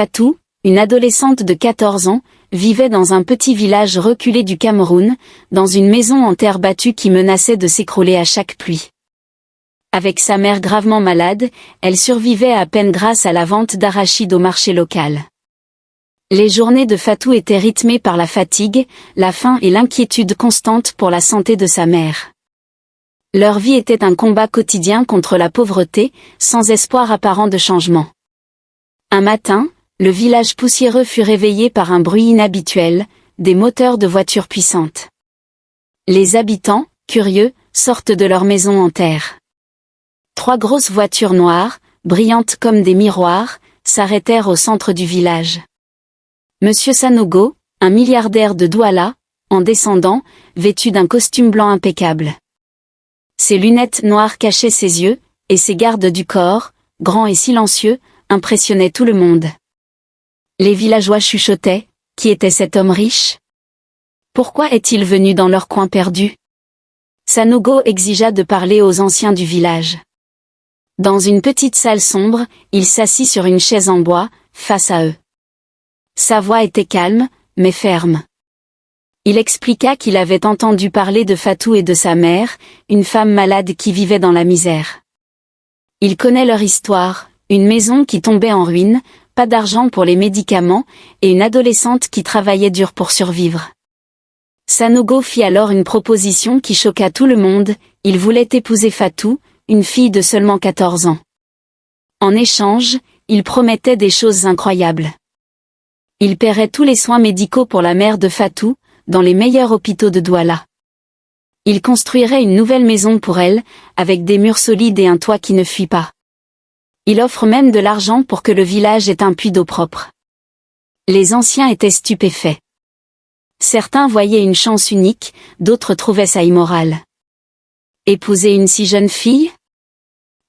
Fatou, une adolescente de 14 ans, vivait dans un petit village reculé du Cameroun, dans une maison en terre battue qui menaçait de s'écrouler à chaque pluie. Avec sa mère gravement malade, elle survivait à peine grâce à la vente d'arachides au marché local. Les journées de Fatou étaient rythmées par la fatigue, la faim et l'inquiétude constante pour la santé de sa mère. Leur vie était un combat quotidien contre la pauvreté, sans espoir apparent de changement. Un matin, le village poussiéreux fut réveillé par un bruit inhabituel, des moteurs de voitures puissantes. Les habitants, curieux, sortent de leur maison en terre. 3 grosses voitures noires, brillantes comme des miroirs, s'arrêtèrent au centre du village. Monsieur Sanogo, un milliardaire de Douala, en descendant, vêtu d'un costume blanc impeccable. Ses lunettes noires cachaient ses yeux, et ses gardes du corps, grands et silencieux, impressionnaient tout le monde. Les villageois chuchotaient, qui était cet homme riche? Pourquoi est-il venu dans leur coin perdu? Sanogo exigea de parler aux anciens du village. Dans une petite salle sombre, il s'assit sur une chaise en bois, face à eux. Sa voix était calme, mais ferme. Il expliqua qu'il avait entendu parler de Fatou et de sa mère, une femme malade qui vivait dans la misère. Il connaît leur histoire, une maison qui tombait en ruine, pas d'argent pour les médicaments, et une adolescente qui travaillait dur pour survivre. Sanogo fit alors une proposition qui choqua tout le monde, il voulait épouser Fatou, une fille de seulement 14 ans. En échange, il promettait des choses incroyables. Il paierait tous les soins médicaux pour la mère de Fatou, dans les meilleurs hôpitaux de Douala. Il construirait une nouvelle maison pour elle, avec des murs solides et un toit qui ne fuit pas. Il offre même de l'argent pour que le village ait un puits d'eau propre. Les anciens étaient stupéfaits. Certains voyaient une chance unique, d'autres trouvaient ça immoral. Épouser une si jeune fille?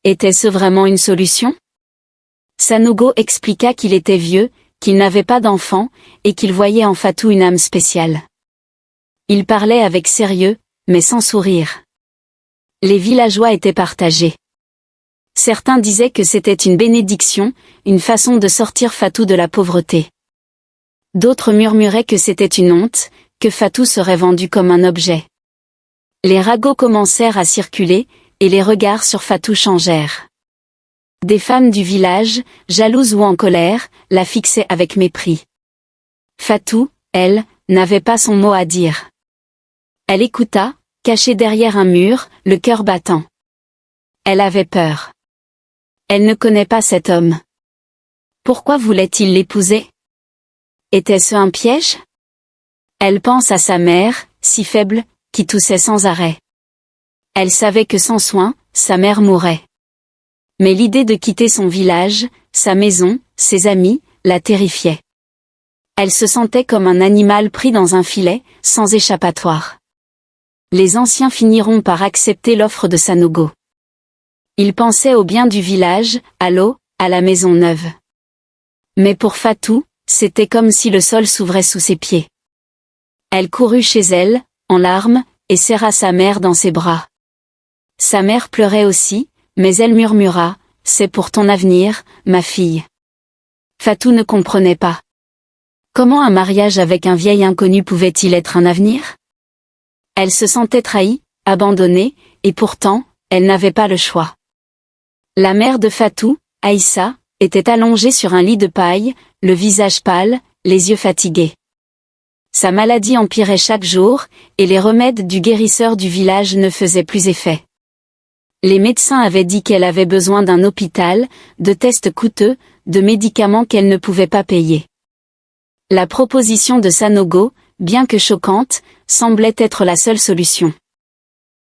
Était-ce vraiment une solution? Sanogo expliqua qu'il était vieux, qu'il n'avait pas d'enfant, et qu'il voyait en Fatou une âme spéciale. Il parlait avec sérieux, mais sans sourire. Les villageois étaient partagés. Certains disaient que c'était une bénédiction, une façon de sortir Fatou de la pauvreté. D'autres murmuraient que c'était une honte, que Fatou serait vendue comme un objet. Les ragots commencèrent à circuler, et les regards sur Fatou changèrent. Des femmes du village, jalouses ou en colère, la fixaient avec mépris. Fatou, elle, n'avait pas son mot à dire. Elle écouta, cachée derrière un mur, le cœur battant. Elle avait peur. Elle ne connaît pas cet homme. Pourquoi voulait-il l'épouser? Était-ce un piège? Elle pense à sa mère, si faible, qui toussait sans arrêt. Elle savait que sans soin, sa mère mourrait. Mais l'idée de quitter son village, sa maison, ses amis, la terrifiait. Elle se sentait comme un animal pris dans un filet, sans échappatoire. Les anciens finiront par accepter l'offre de Sanogo. Ils pensaient au bien du village, à l'eau, à la maison neuve. Mais pour Fatou, c'était comme si le sol s'ouvrait sous ses pieds. Elle courut chez elle, en larmes, et serra sa mère dans ses bras. Sa mère pleurait aussi, mais elle murmura, « C'est pour ton avenir, ma fille. » Fatou ne comprenait pas. Comment un mariage avec un vieil inconnu pouvait-il être un avenir? Elle se sentait trahie, abandonnée, et pourtant, elle n'avait pas le choix. La mère de Fatou, Aïssa, était allongée sur un lit de paille, le visage pâle, les yeux fatigués. Sa maladie empirait chaque jour, et les remèdes du guérisseur du village ne faisaient plus effet. Les médecins avaient dit qu'elle avait besoin d'un hôpital, de tests coûteux, de médicaments qu'elle ne pouvait pas payer. La proposition de Sanogo, bien que choquante, semblait être la seule solution.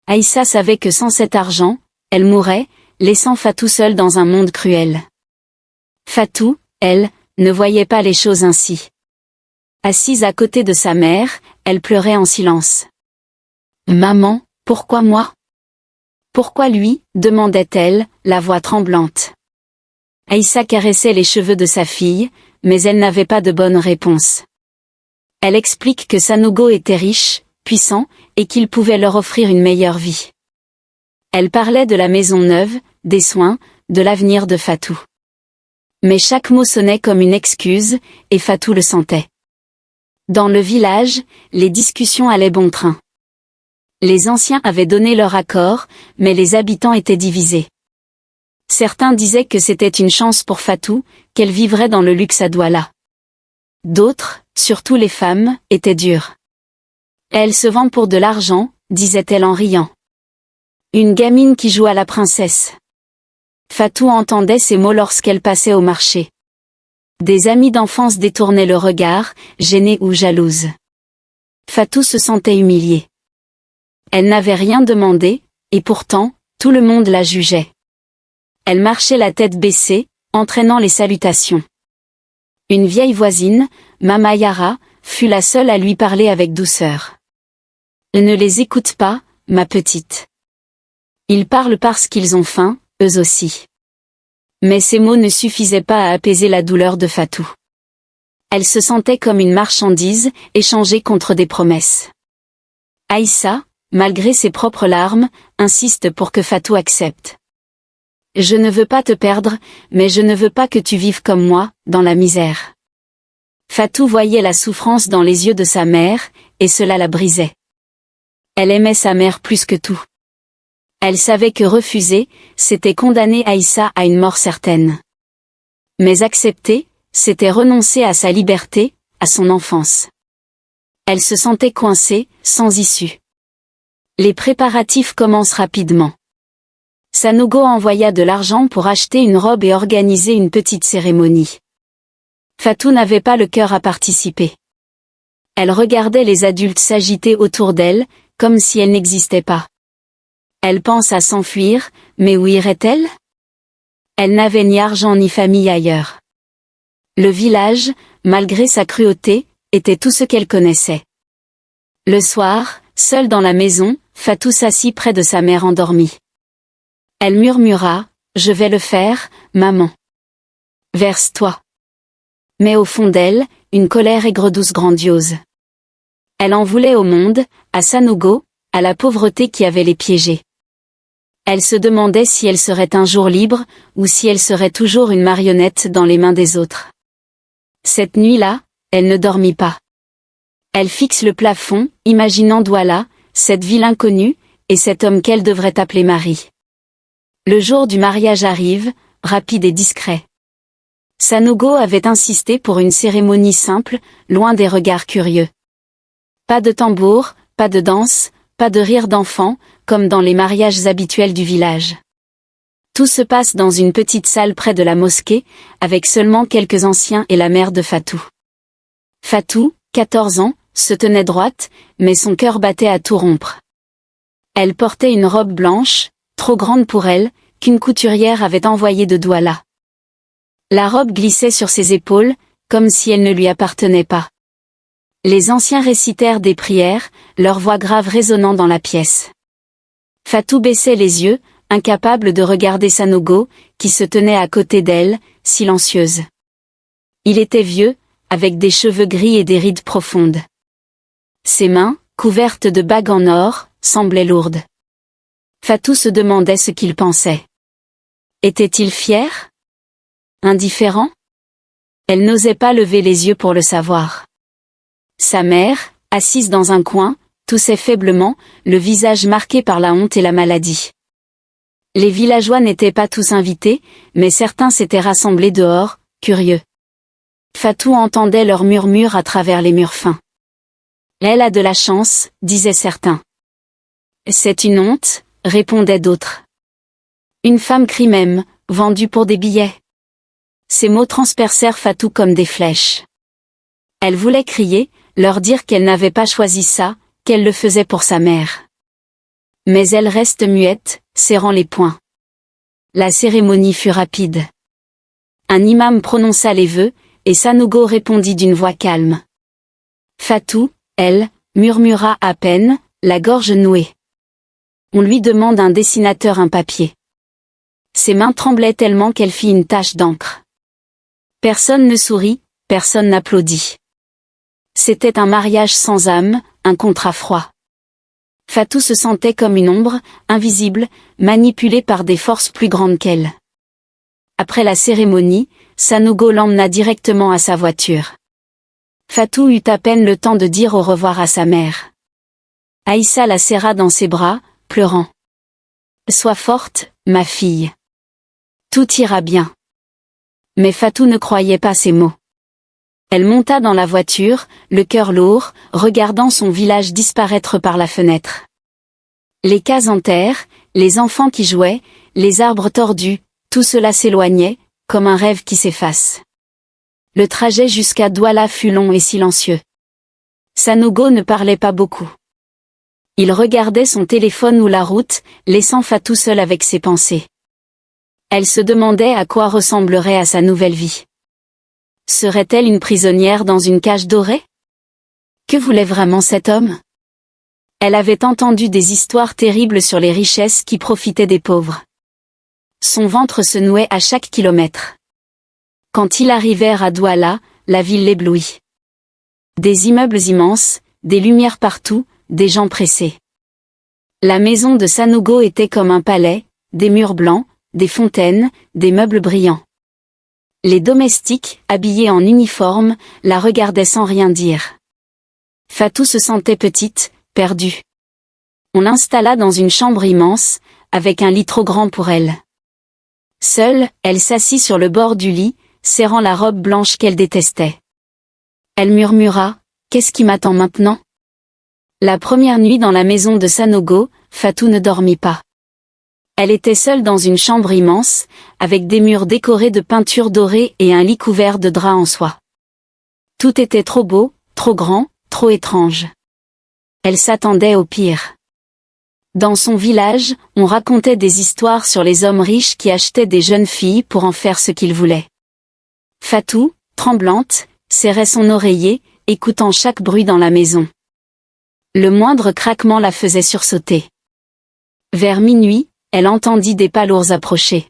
Aïssa savait que sans cet argent, elle mourrait, laissant Fatou seule dans un monde cruel. Fatou, elle, ne voyait pas les choses ainsi. Assise à côté de sa mère, elle pleurait en silence. « Maman, pourquoi moi? Pourquoi lui? » demandait-elle, la voix tremblante. Aïssa caressait les cheveux de sa fille, mais elle n'avait pas de bonne réponse. Elle explique que Sanogo était riche, puissant, et qu'il pouvait leur offrir une meilleure vie. Elle parlait de la maison neuve, des soins, de l'avenir de Fatou. Mais chaque mot sonnait comme une excuse, et Fatou le sentait. Dans le village, les discussions allaient bon train. Les anciens avaient donné leur accord, mais les habitants étaient divisés. Certains disaient que c'était une chance pour Fatou, qu'elle vivrait dans le luxe à Douala. D'autres, surtout les femmes, étaient dures. Elle se vend pour de l'argent, disait-elle en riant. Une gamine qui joue à la princesse. Fatou entendait ces mots lorsqu'elle passait au marché. Des amis d'enfance détournaient le regard, gênés ou jalouses. Fatou se sentait humiliée. Elle n'avait rien demandé, et pourtant, tout le monde la jugeait. Elle marchait la tête baissée, entraînant les salutations. Une vieille voisine, Mama Yara, fut la seule à lui parler avec douceur. Ne les écoute pas, ma petite. Ils parlent parce qu'ils ont faim, eux aussi. Mais ces mots ne suffisaient pas à apaiser la douleur de Fatou. Elle se sentait comme une marchandise, échangée contre des promesses. Aïssa, malgré ses propres larmes, insiste pour que Fatou accepte. Je ne veux pas te perdre, mais je ne veux pas que tu vives comme moi, dans la misère. Fatou voyait la souffrance dans les yeux de sa mère, et cela la brisait. Elle aimait sa mère plus que tout. Elle savait que refuser, c'était condamner Aïssa à une mort certaine. Mais accepter, c'était renoncer à sa liberté, à son enfance. Elle se sentait coincée, sans issue. Les préparatifs commencent rapidement. Sanogo envoya de l'argent pour acheter une robe et organiser une petite cérémonie. Fatou n'avait pas le cœur à participer. Elle regardait les adultes s'agiter autour d'elle, comme si elle n'existait pas. Elle pense à s'enfuir, mais où irait-elle? Elle n'avait ni argent ni famille ailleurs. Le village, malgré sa cruauté, était tout ce qu'elle connaissait. Le soir, seule dans la maison, Fatou s'assit près de sa mère endormie. Elle murmura, « Je vais le faire, maman. Verse-toi. » Mais au fond d'elle, une colère aigre-douce grandiose. Elle en voulait au monde, à Sanogo, à la pauvreté qui avait les piégés. Elle se demandait si elle serait un jour libre, ou si elle serait toujours une marionnette dans les mains des autres. Cette nuit-là, elle ne dormit pas. Elle fixe le plafond, imaginant Douala, cette ville inconnue, et cet homme qu'elle devrait appeler mari. Le jour du mariage arrive, rapide et discret. Sanogo avait insisté pour une cérémonie simple, loin des regards curieux. Pas de tambour, pas de danse, pas de rire d'enfants, comme dans les mariages habituels du village. Tout se passe dans une petite salle près de la mosquée, avec seulement quelques anciens et la mère de Fatou. Fatou, 14 ans, se tenait droite, mais son cœur battait à tout rompre. Elle portait une robe blanche, trop grande pour elle, qu'une couturière avait envoyée de Douala. La robe glissait sur ses épaules, comme si elle ne lui appartenait pas. Les anciens récitèrent des prières, leur voix grave résonnant dans la pièce. Fatou baissait les yeux, incapable de regarder Sanogo, qui se tenait à côté d'elle, silencieuse. Il était vieux, avec des cheveux gris et des rides profondes. Ses mains, couvertes de bagues en or, semblaient lourdes. Fatou se demandait ce qu'il pensait. Était-il fier? Indifférent? Elle n'osait pas lever les yeux pour le savoir. Sa mère, assise dans un coin, toussait faiblement, le visage marqué par la honte et la maladie. Les villageois n'étaient pas tous invités, mais certains s'étaient rassemblés dehors, curieux. Fatou entendait leurs murmures à travers les murs fins. Elle a de la chance, disaient certains. C'est une honte, répondaient d'autres. Une femme crie même, vendue pour des billets. Ces mots transpercèrent Fatou comme des flèches. Elle voulait crier, leur dire qu'elle n'avait pas choisi ça, qu'elle le faisait pour sa mère. Mais elle reste muette, serrant les poings. La cérémonie fut rapide. Un imam prononça les vœux, et Sanogo répondit d'une voix calme. Fatou, elle, murmura à peine, la gorge nouée. On lui demande un dessinateur un papier. Ses mains tremblaient tellement qu'elle fit une tache d'encre. Personne ne sourit, personne n'applaudit. C'était un mariage sans âme, un contrat froid. Fatou se sentait comme une ombre, invisible, manipulée par des forces plus grandes qu'elle. Après la cérémonie, Sanogo l'emmena directement à sa voiture. Fatou eut à peine le temps de dire au revoir à sa mère. Aïssa la serra dans ses bras, pleurant. « Sois forte, ma fille. Tout ira bien. » Mais Fatou ne croyait pas ces mots. Elle monta dans la voiture, le cœur lourd, regardant son village disparaître par la fenêtre. Les cases en terre, les enfants qui jouaient, les arbres tordus, tout cela s'éloignait, comme un rêve qui s'efface. Le trajet jusqu'à Douala fut long et silencieux. Sanogo ne parlait pas beaucoup. Il regardait son téléphone ou la route, laissant Fatou seule avec ses pensées. Elle se demandait à quoi ressemblerait à sa nouvelle vie. Serait-elle une prisonnière dans une cage dorée? Que voulait vraiment cet homme? Elle avait entendu des histoires terribles sur les richesses qui profitaient des pauvres. Son ventre se nouait à chaque kilomètre. Quand ils arrivèrent à Douala, la ville l'éblouit. Des immeubles immenses, des lumières partout, des gens pressés. La maison de Sanogo était comme un palais, des murs blancs, des fontaines, des meubles brillants. Les domestiques, habillés en uniforme, la regardaient sans rien dire. Fatou se sentait petite, perdue. On l'installa dans une chambre immense, avec un lit trop grand pour elle. Seule, elle s'assit sur le bord du lit, serrant la robe blanche qu'elle détestait. Elle murmura, « Qu'est-ce qui m'attend maintenant ?» La première nuit dans la maison de Sanogo, Fatou ne dormit pas. Elle était seule dans une chambre immense, avec des murs décorés de peintures dorées et un lit couvert de draps en soie. Tout était trop beau, trop grand, trop étrange. Elle s'attendait au pire. Dans son village, on racontait des histoires sur les hommes riches qui achetaient des jeunes filles pour en faire ce qu'ils voulaient. Fatou, tremblante, serrait son oreiller, écoutant chaque bruit dans la maison. Le moindre craquement la faisait sursauter. Vers minuit, elle entendit des pas lourds approcher.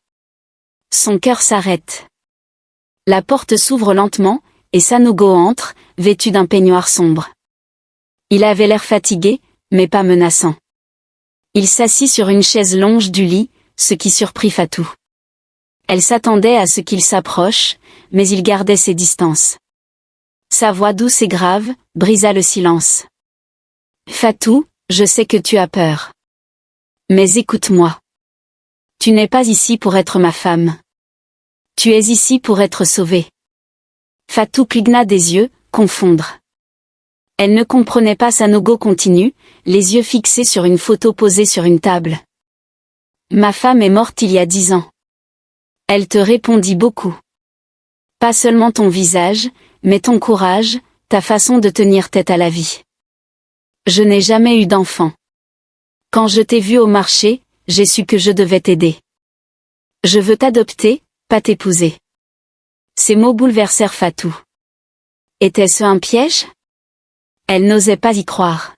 Son cœur s'arrête. La porte s'ouvre lentement, et Sanogo entre, vêtu d'un peignoir sombre. Il avait l'air fatigué, mais pas menaçant. Il s'assit sur une chaise longe du lit, ce qui surprit Fatou. Elle s'attendait à ce qu'il s'approche, mais il gardait ses distances. Sa voix douce et grave brisa le silence. « Fatou, je sais que tu as peur. Mais écoute-moi. Tu n'es pas ici pour être ma femme. Tu es ici pour être sauvée. » Fatou cligna des yeux, confondre. Elle ne comprenait pas. Sanogo continue, les yeux fixés sur une photo posée sur une table. « Ma femme est morte il y a 10 ans. Elle te répondit beaucoup. Pas seulement ton visage, mais ton courage, ta façon de tenir tête à la vie. Je n'ai jamais eu d'enfant. Quand je t'ai vu au marché, j'ai su que je devais t'aider. Je veux t'adopter, pas t'épouser. » Ces mots bouleversèrent Fatou. Était-ce un piège? Elle n'osait pas y croire.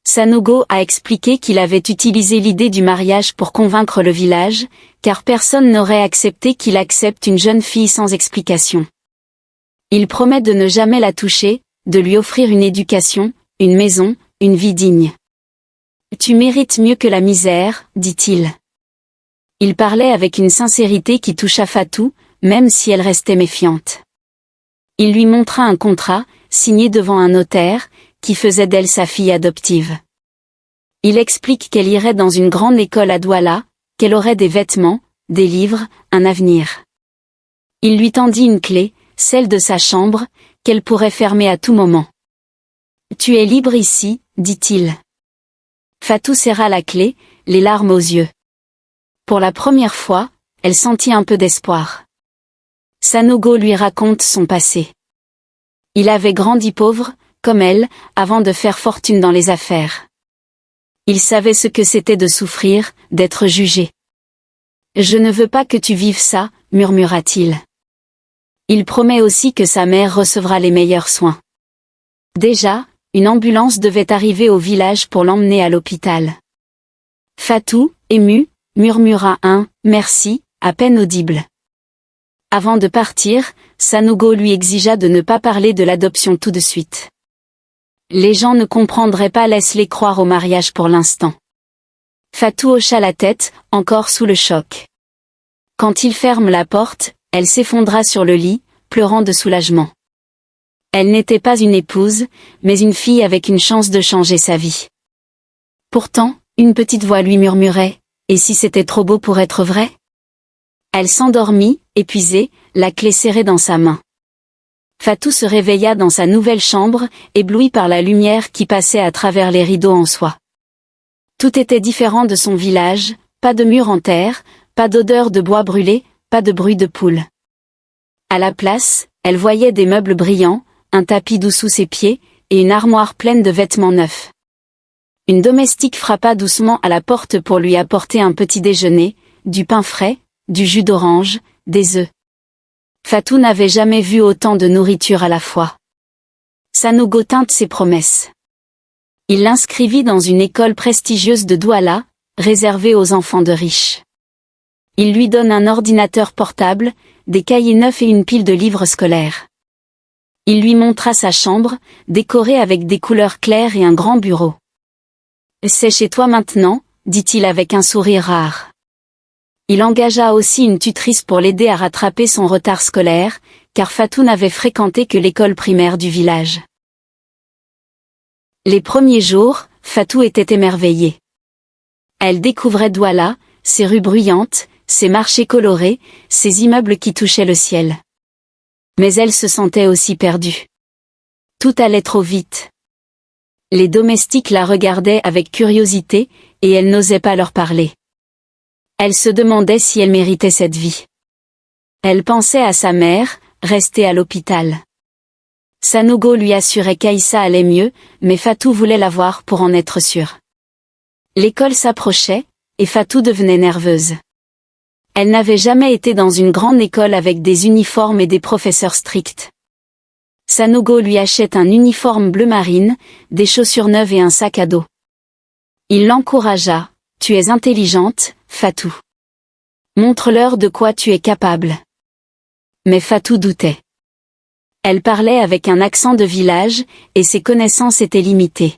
Sanogo a expliqué qu'il avait utilisé l'idée du mariage pour convaincre le village, car personne n'aurait accepté qu'il accepte une jeune fille sans explication. Il promet de ne jamais la toucher, de lui offrir une éducation, une maison, une vie digne. « Tu mérites mieux que la misère, dit-il. » Il parlait avec une sincérité qui toucha Fatou, même si elle restait méfiante. Il lui montra un contrat, signé devant un notaire, qui faisait d'elle sa fille adoptive. Il explique qu'elle irait dans une grande école à Douala, qu'elle aurait des vêtements, des livres, un avenir. Il lui tendit une clé, celle de sa chambre, qu'elle pourrait fermer à tout moment. « Tu es libre ici, dit-il. » Fatou serra la clé, les larmes aux yeux. Pour la première fois, elle sentit un peu d'espoir. Sanogo lui raconte son passé. Il avait grandi pauvre, comme elle, avant de faire fortune dans les affaires. Il savait ce que c'était de souffrir, d'être jugé. « Je ne veux pas que tu vives ça, » murmura-t-il. Il promet aussi que sa mère recevra les meilleurs soins. Déjà, une ambulance devait arriver au village pour l'emmener à l'hôpital. Fatou, ému, murmura un « merci » à peine audible. Avant de partir, Sanogo lui exigea de ne pas parler de l'adoption tout de suite. Les gens ne comprendraient pas, laisse-les croire au mariage pour l'instant. Fatou hocha la tête, encore sous le choc. Quand il ferme la porte, Elle s'effondra sur le lit, pleurant de soulagement. Elle n'était pas une épouse, mais une fille avec une chance de changer sa vie. Pourtant, une petite voix lui murmurait « Et si c'était trop beau pour être vrai ?» Elle s'endormit, épuisée, la clé serrée dans sa main. Fatou se réveilla dans sa nouvelle chambre, ébloui par la lumière qui passait à travers les rideaux en soie. Tout était différent de son village, pas de murs en terre, pas d'odeur de bois brûlé, pas de bruit de poules. À la place, elle voyait des meubles brillants, un tapis doux sous ses pieds, et une armoire pleine de vêtements neufs. Une domestique frappa doucement à la porte pour lui apporter un petit déjeuner, du pain frais, du jus d'orange, des œufs. Fatou n'avait jamais vu autant de nourriture à la fois. Sanogo tint ses promesses. Il l'inscrivit dans une école prestigieuse de Douala, réservée aux enfants de riches. Il lui donne un ordinateur portable, des cahiers neufs et une pile de livres scolaires. Il lui montra sa chambre, décorée avec des couleurs claires et un grand bureau. « C'est chez toi maintenant », dit-il avec un sourire rare. Il engagea aussi une tutrice pour l'aider à rattraper son retard scolaire, car Fatou n'avait fréquenté que l'école primaire du village. Les premiers jours, Fatou était émerveillée. Elle découvrait Douala, ses rues bruyantes, ses marchés colorés, ses immeubles qui touchaient le ciel. Mais elle se sentait aussi perdue. Tout allait trop vite. Les domestiques la regardaient avec curiosité, et elle n'osait pas leur parler. Elle se demandait si elle méritait cette vie. Elle pensait à sa mère, restée à l'hôpital. Sanogo lui assurait qu'Aïssa allait mieux, mais Fatou voulait la voir pour en être sûre. L'école s'approchait, et Fatou devenait nerveuse. Elle n'avait jamais été dans une grande école avec des uniformes et des professeurs stricts. Sanogo lui achète un uniforme bleu marine, des chaussures neuves et un sac à dos. Il l'encouragea. « Tu es intelligente, Fatou. Montre-leur de quoi tu es capable. » Mais Fatou doutait. Elle parlait avec un accent de village, et ses connaissances étaient limitées.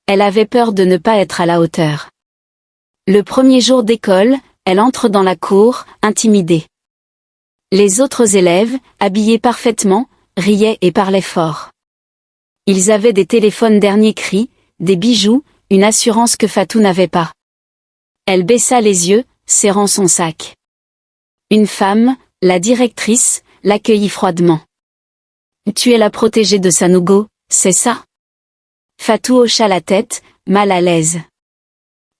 Elle avait peur de ne pas être à la hauteur. Le premier jour d'école, elle entre dans la cour, intimidée. Les autres élèves, habillés parfaitement, riaient et parlaient fort. Ils avaient des téléphones dernier cri, des bijoux, une assurance que Fatou n'avait pas. Elle baissa les yeux, serrant son sac. Une femme, la directrice, l'accueillit froidement. « Tu es la protégée de Sanogo, c'est ça ?» Fatou hocha la tête, mal à l'aise.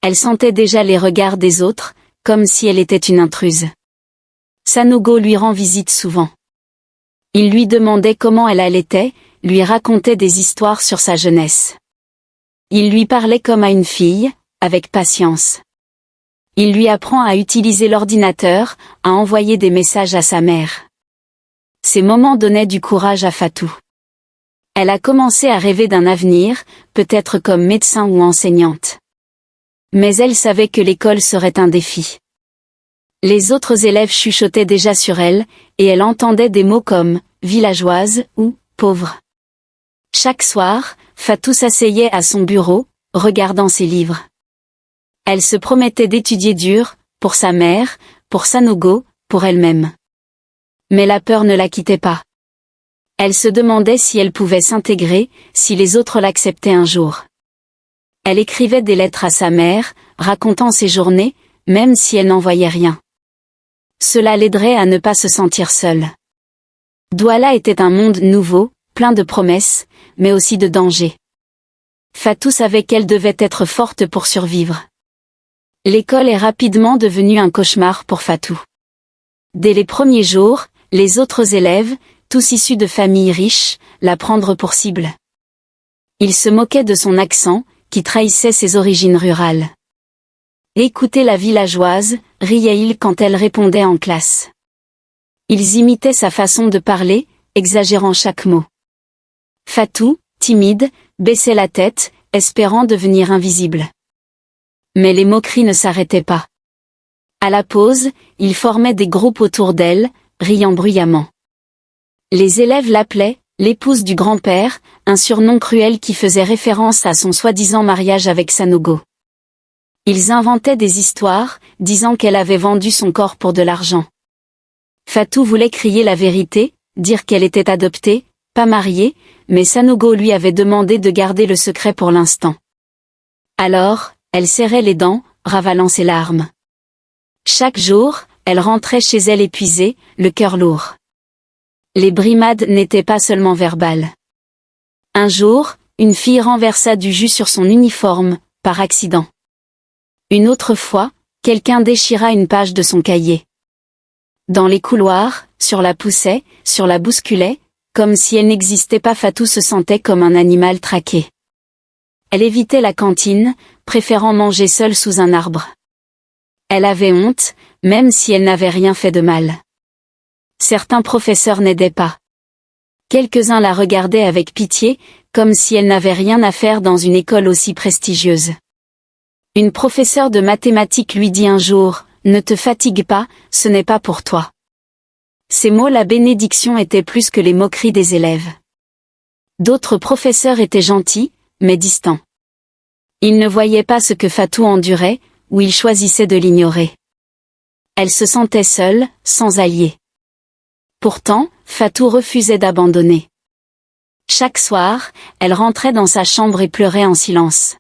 Elle sentait déjà les regards des autres, comme si elle était une intruse. Sanogo lui rend visite souvent. Il lui demandait comment elle allait, lui racontait des histoires sur sa jeunesse. Il lui parlait comme à une fille, avec patience. Il lui apprend à utiliser l'ordinateur, à envoyer des messages à sa mère. Ces moments donnaient du courage à Fatou. Elle a commencé à rêver d'un avenir, peut-être comme médecin ou enseignante. Mais elle savait que l'école serait un défi. Les autres élèves chuchotaient déjà sur elle, et elle entendait des mots comme « villageoise » ou « pauvre ». Chaque soir, Fatou s'asseyait à son bureau, regardant ses livres. Elle se promettait d'étudier dur, pour sa mère, pour Sanogo, pour elle-même. Mais la peur ne la quittait pas. Elle se demandait si elle pouvait s'intégrer, si les autres l'acceptaient un jour. Elle écrivait des lettres à sa mère, racontant ses journées, même si elle n'envoyait rien. Cela l'aiderait à ne pas se sentir seule. Douala était un monde nouveau, plein de promesses, mais aussi de dangers. Fatou savait qu'elle devait être forte pour survivre. L'école est rapidement devenue un cauchemar pour Fatou. Dès les premiers jours, les autres élèves, tous issus de familles riches, la prendre pour cible. Ils se moquaient de son accent, qui trahissait ses origines rurales. Écoutez la villageoise, riait-il quand elle répondait en classe. Ils imitaient sa façon de parler, exagérant chaque mot. Fatou, timide, baissait la tête, espérant devenir invisible. Mais les moqueries ne s'arrêtaient pas. À la pause, ils formaient des groupes autour d'elle, riant bruyamment. Les élèves l'appelaient « l'épouse du grand-père », un surnom cruel qui faisait référence à son soi-disant mariage avec Sanogo. Ils inventaient des histoires, disant qu'elle avait vendu son corps pour de l'argent. Fatou voulait crier la vérité, dire qu'elle était adoptée, pas mariée, mais Sanogo lui avait demandé de garder le secret pour l'instant. Alors, elle serrait les dents, ravalant ses larmes. Chaque jour, elle rentrait chez elle épuisée, le cœur lourd. Les brimades n'étaient pas seulement verbales. Un jour, une fille renversa du jus sur son uniforme, par accident. Une autre fois, quelqu'un déchira une page de son cahier. Dans les couloirs, sur la poussait, sur la bousculait, comme si elle n'existait pas. Fatou se sentait comme un animal traqué. Elle évitait la cantine, préférant manger seule sous un arbre. Elle avait honte, même si elle n'avait rien fait de mal. Certains professeurs n'aidaient pas. Quelques-uns la regardaient avec pitié, comme si elle n'avait rien à faire dans une école aussi prestigieuse. Une professeure de mathématiques lui dit un jour, « Ne te fatigue pas, ce n'est pas pour toi. » Ces mots, la bénédiction, était plus que les moqueries des élèves. D'autres professeurs étaient gentils, mais distants. Ils ne voyaient pas ce que Fatou endurait, ou ils choisissaient de l'ignorer. Elle se sentait seule, sans alliés. Pourtant, Fatou refusait d'abandonner. Chaque soir, elle rentrait dans sa chambre et pleurait en silence.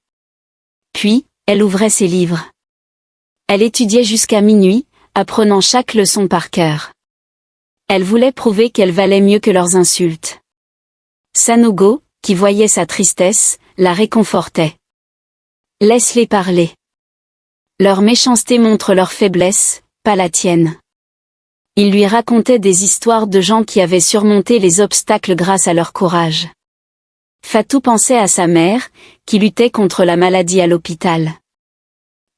Puis, elle ouvrait ses livres. Elle étudiait jusqu'à minuit, apprenant chaque leçon par cœur. Elle voulait prouver qu'elle valait mieux que leurs insultes. Sanogo, qui voyait sa tristesse, la réconfortait. « Laisse-les parler. Leur méchanceté montre leur faiblesse, pas la tienne. » Il lui racontait des histoires de gens qui avaient surmonté les obstacles grâce à leur courage. Fatou pensait à sa mère, qui luttait contre la maladie à l'hôpital.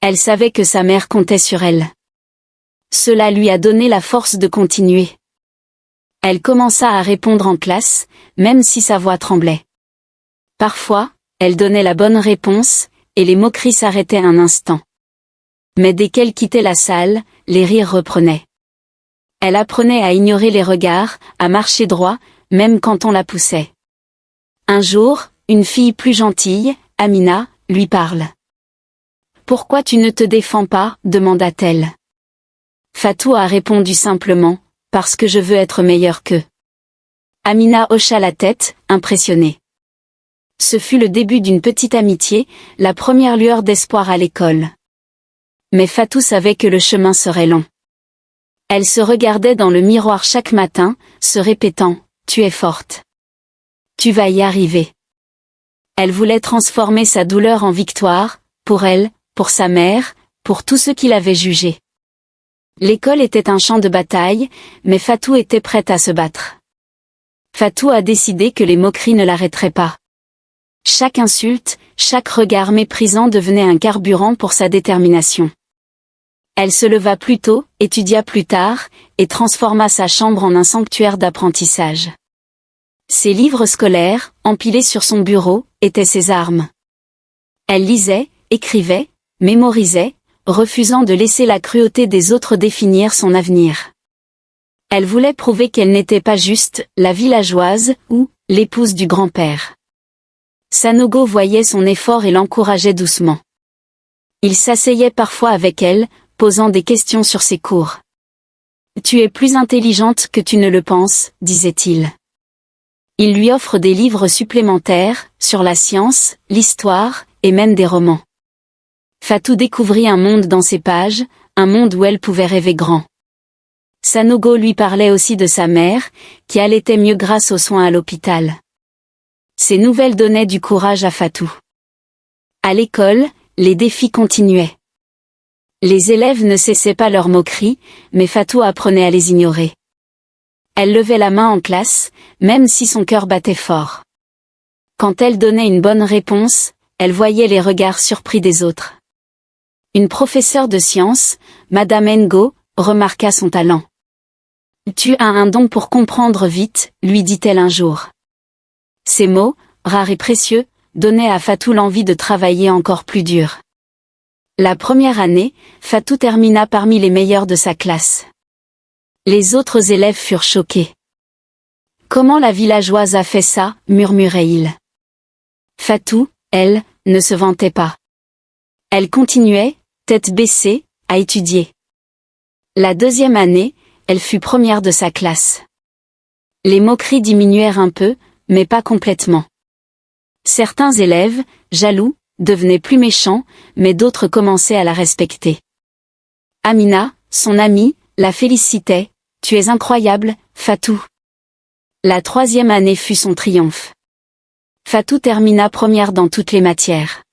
Elle savait que sa mère comptait sur elle. Cela lui a donné la force de continuer. Elle commença à répondre en classe, même si sa voix tremblait. Parfois, elle donnait la bonne réponse, et les moqueries s'arrêtaient un instant. Mais dès qu'elle quittait la salle, les rires reprenaient. Elle apprenait à ignorer les regards, à marcher droit, même quand on la poussait. Un jour, une fille plus gentille, Amina, lui parle. « Pourquoi tu ne te défends pas ?» demanda-t-elle. Fatou a répondu simplement, « Parce que je veux être meilleure qu'eux. » Amina hocha la tête, impressionnée. Ce fut le début d'une petite amitié, la première lueur d'espoir à l'école. Mais Fatou savait que le chemin serait long. Elle se regardait dans le miroir chaque matin, se répétant « Tu es forte. Tu vas y arriver. » Elle voulait transformer sa douleur en victoire, pour elle, pour sa mère, pour tous ceux qui l'avaient jugée. L'école était un champ de bataille, mais Fatou était prête à se battre. Fatou a décidé que les moqueries ne l'arrêteraient pas. Chaque insulte, chaque regard méprisant devenait un carburant pour sa détermination. Elle se leva plus tôt, étudia plus tard, et transforma sa chambre en un sanctuaire d'apprentissage. Ses livres scolaires, empilés sur son bureau, étaient ses armes. Elle lisait, écrivait, mémorisait, refusant de laisser la cruauté des autres définir son avenir. Elle voulait prouver qu'elle n'était pas juste la villageoise ou l'épouse du grand-père. Sanogo voyait son effort et l'encourageait doucement. Il s'asseyait parfois avec elle, posant des questions sur ses cours. « Tu es plus intelligente que tu ne le penses », disait-il. Il lui offre des livres supplémentaires, sur la science, l'histoire, et même des romans. Fatou découvrit un monde dans ses pages, un monde où elle pouvait rêver grand. Sanogo lui parlait aussi de sa mère, qui allaitait mieux grâce aux soins à l'hôpital. Ces nouvelles donnaient du courage à Fatou. À l'école, les défis continuaient. Les élèves ne cessaient pas leurs moqueries, mais Fatou apprenait à les ignorer. Elle levait la main en classe, même si son cœur battait fort. Quand elle donnait une bonne réponse, elle voyait les regards surpris des autres. Une professeure de sciences, Madame Ngo, remarqua son talent. « Tu as un don pour comprendre vite », lui dit-elle un jour. Ces mots, rares et précieux, donnaient à Fatou l'envie de travailler encore plus dur. La première année, Fatou termina parmi les meilleurs de sa classe. Les autres élèves furent choqués. « Comment la villageoise a fait ça ?» murmurait-il. Fatou, elle, ne se vantait pas. Elle continuait, tête baissée, à étudier. La deuxième année, elle fut première de sa classe. Les moqueries diminuèrent un peu, mais pas complètement. Certains élèves, jaloux, devenaient plus méchants, mais d'autres commençaient à la respecter. Amina, son amie, la félicitait. « Tu es incroyable, Fatou !» La 3e année fut son triomphe. Fatou termina première dans toutes les matières.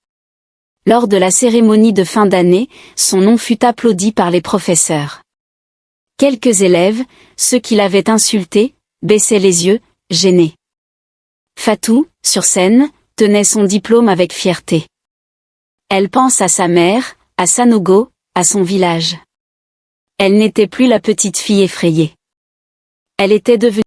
Lors de la cérémonie de fin d'année, son nom fut applaudi par les professeurs. Quelques élèves, ceux qui l'avaient insulté, baissaient les yeux, gênés. Fatou, sur scène, tenait son diplôme avec fierté. Elle pense à sa mère, à Sanogo, à son village. Elle n'était plus la petite fille effrayée. Elle était devenue